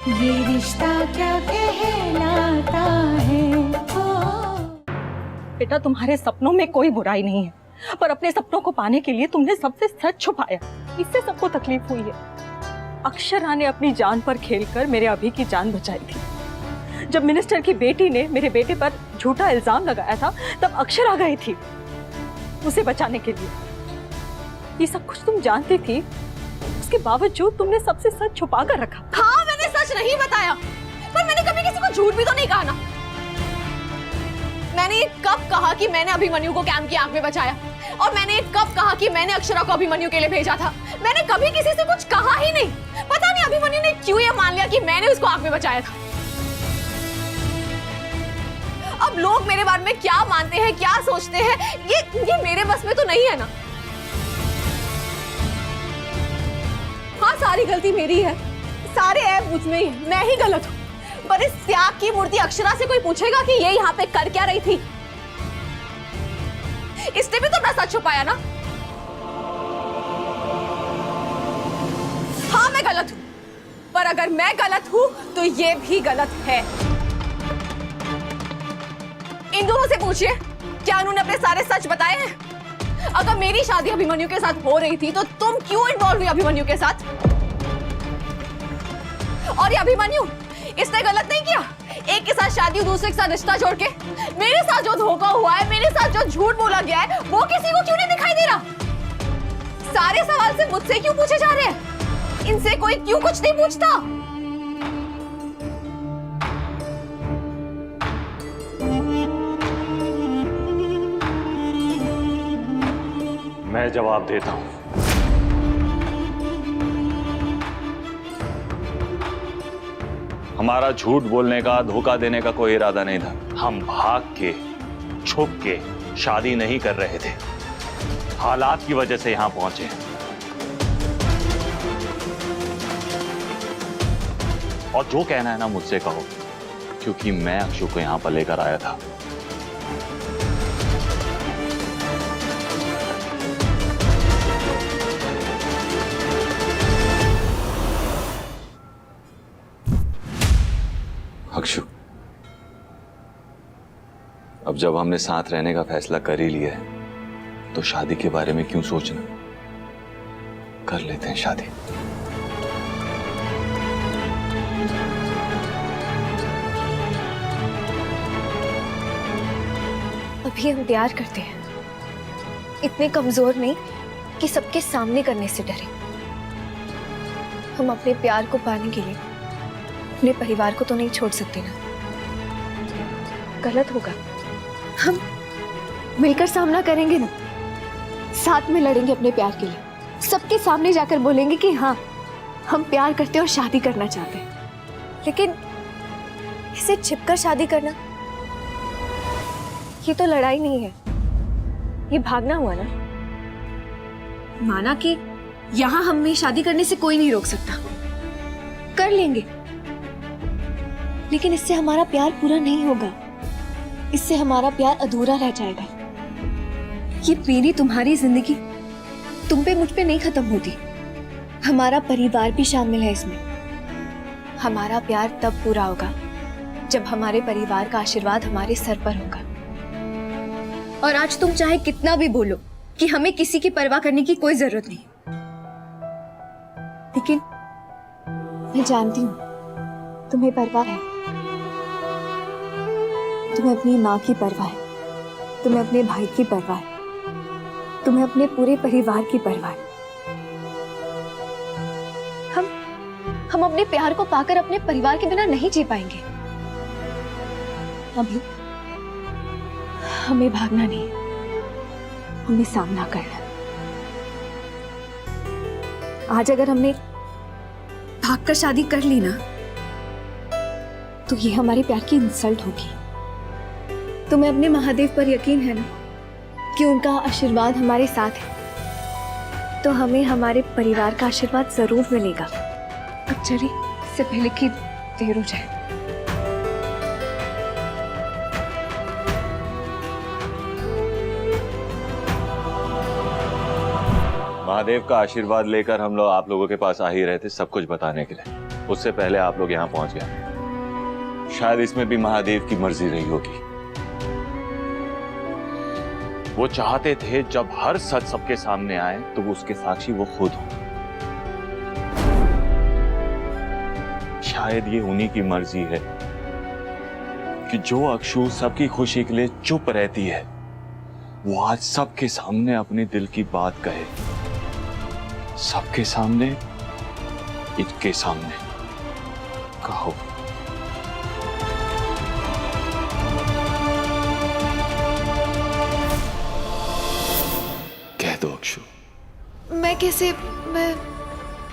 ये रिश्ता क्या कहलाता है। बेटा, तुम्हारे सपनों में कोई बुराई नहीं है, पर अपने सपनों को पाने के लिए तुमने सबसे सच छुपाया, इससे सबको तकलीफ हुई है। अक्षरा ने अपनी जान पर खेलकर मेरे अभी की जान बचाई थी। जब मिनिस्टर की बेटी ने मेरे बेटे पर झूठा इल्जाम लगाया था, तब अक्षरा गई थी उसे बचाने के लिए। ये सब कुछ तुम जानती थी, उसके बावजूद तुमने सबसे सच छुपा कर रखा। हाँ, मैंने सच नहीं बताया, पर मैंने कभी किसी को झूठ भी तो नहीं कहा ना। मैंने कब कहा कि मैंने अभिमन्यु को कैंप की आग में बचाया, और मैंने कब कहा कि मैंने अक्षरा को अभिमन्यु के लिए भेजा था। मैंने कभी किसी से कुछ कहा ही नहीं। पता नहीं अभिमन्यु ने क्यों ये मान लिया कि मैंने उसको आग में बचाया था। अब लोग मेरे बारे में क्या मानते हैं, क्या सोचते हैं, ये मेरे बस में तो नहीं है ना। हाँ, सारी गलती मेरी है, सारे ऐब मुझ में ही है, मैं ही गलत हूँ। पर इस त्याग की मूर्ति अक्षरा से कोई पूछेगा कि ये यहाँ पे कर क्या रही थी? इसने भी तो अपना सच छुपाया ना। हाँ, मैं गलत हूँ, पर अगर मैं गलत हूँ तो ये भी गलत है। इन दोनों से पूछिए, क्या उन्होंने अपने सारे सच बताए हैं? अगर मेरी शादी अभिमन्यु के साथ हो रही थी तो तुम क्यों इन्वॉल्व हुई अभिमन्यु के साथ? और ये अभिमन्यु, इसने गलत नहीं किया। एक के साथ शादी, दूसरे के साथ रिश्ता जोड़ के मेरे साथ जो धोखा हुआ है, मेरे साथ जो झूठ बोला गया है, वो किसी को क्यों नहीं दिखाई दे रहा? सारे सवाल सिर्फ मुझसे क्यों पूछे जा रहे हैं? इनसे कोई क्यों कुछ नहीं पूछता? मैं जवाब देता हूं। हमारा झूठ बोलने का, धोखा देने का कोई इरादा नहीं था। हम भाग के, छुप के शादी नहीं कर रहे थे। हालात की वजह से यहां पहुंचे। और जो कहना है ना, मुझसे कहो, क्योंकि मैं अक्षु को यहां पर लेकर आया था। अक्षु, अब जब हमने साथ रहने का फैसला कर ही लिया है, तो शादी के बारे में क्यों सोचना? कर लेते हैं शादी। अभी हम प्यार करते हैं, इतने कमजोर नहीं कि सबके सामने करने से डरे। हम अपने प्यार को पाने के लिए अपने परिवार को तो नहीं छोड़ सकते ना। गलत होगा। हम मिलकर सामना करेंगे ना, साथ में लड़ेंगे अपने प्यार के लिए। सबके सामने जाकर बोलेंगे कि हाँ, हम प्यार करते हैं और शादी करना चाहते हैं। लेकिन इसे छिपकर शादी करना, ये तो लड़ाई नहीं है, ये भागना हुआ ना। माना कि यहां हमें शादी करने से कोई नहीं रोक सकता, कर लेंगे, लेकिन इससे हमारा प्यार पूरा नहीं होगा। इससे हमारा प्यार अधूरा रह जाएगा। ये मेरी तुम्हारी जिंदगी तुम पे मुझ पे नहीं खत्म होती। हमारा परिवार भी शामिल है इसमें। हमारा प्यार तब पूरा होगा जब हमारे परिवार का आशीर्वाद हमारे सर पर होगा। और आज तुम चाहे कितना भी बोलो कि हमें किसी की परवाह करने की कोई जरूरत नहीं, लेकिन मैं जानती हूं तुम्हें परवाह है। तुम्हें अपनी माँ की परवाह है, तुम्हें अपने भाई की परवाह है, तुम्हें अपने पूरे परिवार की परवाह है। हम अपने प्यार को पाकर अपने परिवार के बिना नहीं जी पाएंगे। अभी हमें भागना नहीं, हमें सामना करना। आज अगर हमने भागकर शादी कर ली ना, तो ये हमारे प्यार की इंसल्ट होगी। तुम्हें अपने महादेव पर यकीन है ना कि उनका आशीर्वाद हमारे साथ है, तो हमें हमारे परिवार का आशीर्वाद जरूर मिलेगा। अब चलिए, इससे पहले कि देर हो जाए। महादेव का आशीर्वाद लेकर हम लोग आप लोगों के पास आ ही रहे थे, सब कुछ बताने के लिए। उससे पहले आप लोग यहाँ पहुंच गए। शायद इसमें भी महादेव की मर्जी रही होगी। वो चाहते थे जब हर सच सबके सामने आए तो वो उसके साक्षी वो खुद हो। शायद ये उन्हीं की मर्जी है कि जो अक्षु सबकी खुशी के लिए चुप रहती है वो आज सबके सामने अपने दिल की बात कहे। सबके सामने, इनके सामने कहो। कह दो अक्षु। मैं कैसे? मैं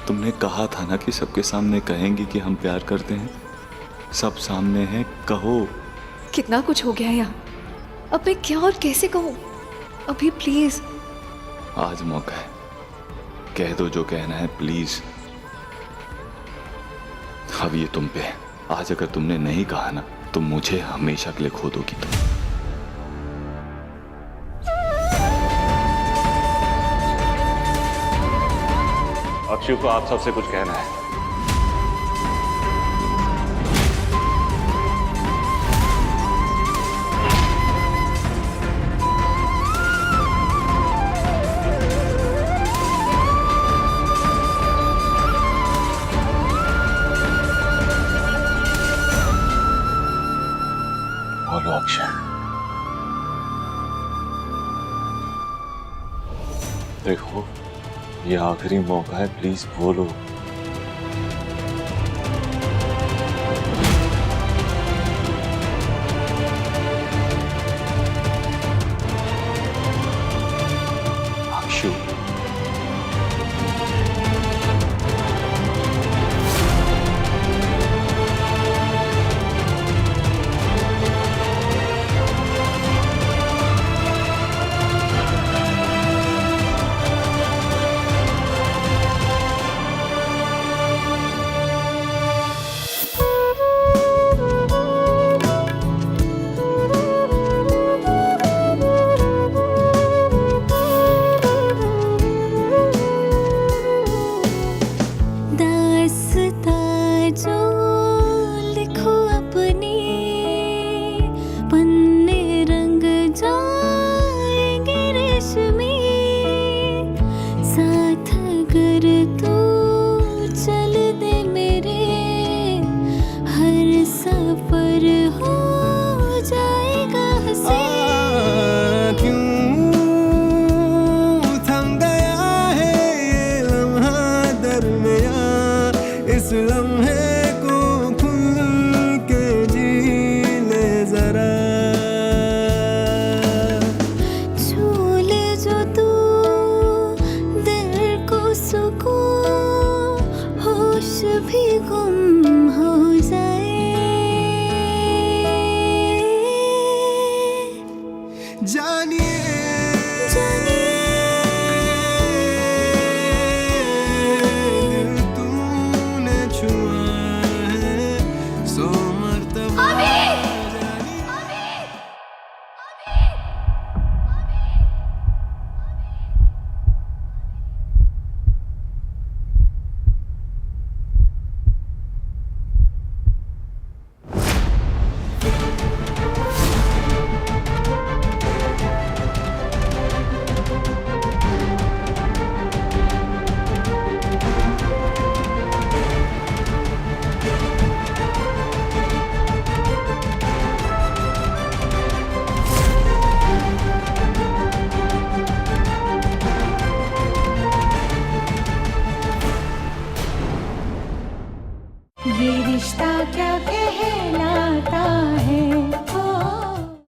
तुमने कहा था ना कि सबके सामने कहेंगी कि हम प्यार करते हैं। सब सामने है, कहो। कितना कुछ हो गया यहाँ, अब मैं क्या और कैसे कहूँ? अभी प्लीज। आज मौका है, कह दो जो कहना है प्लीज। अब ये तुम पे है। आज अगर तुमने नहीं कहा ना तो मुझे हमेशा के लिए खो दोगी तुम। अक्षु को आप सबसे कुछ कहना है। बोलो अक्षय। देखो ये आखिरी मौका है, प्लीज बोलो। अक्षु इस लम्हे को खुल के जी ले जरा। झूले जो तू दिल को सुकून, होश भी गुम हो जाए। जानिए ये रिश्ता क्या कहलाता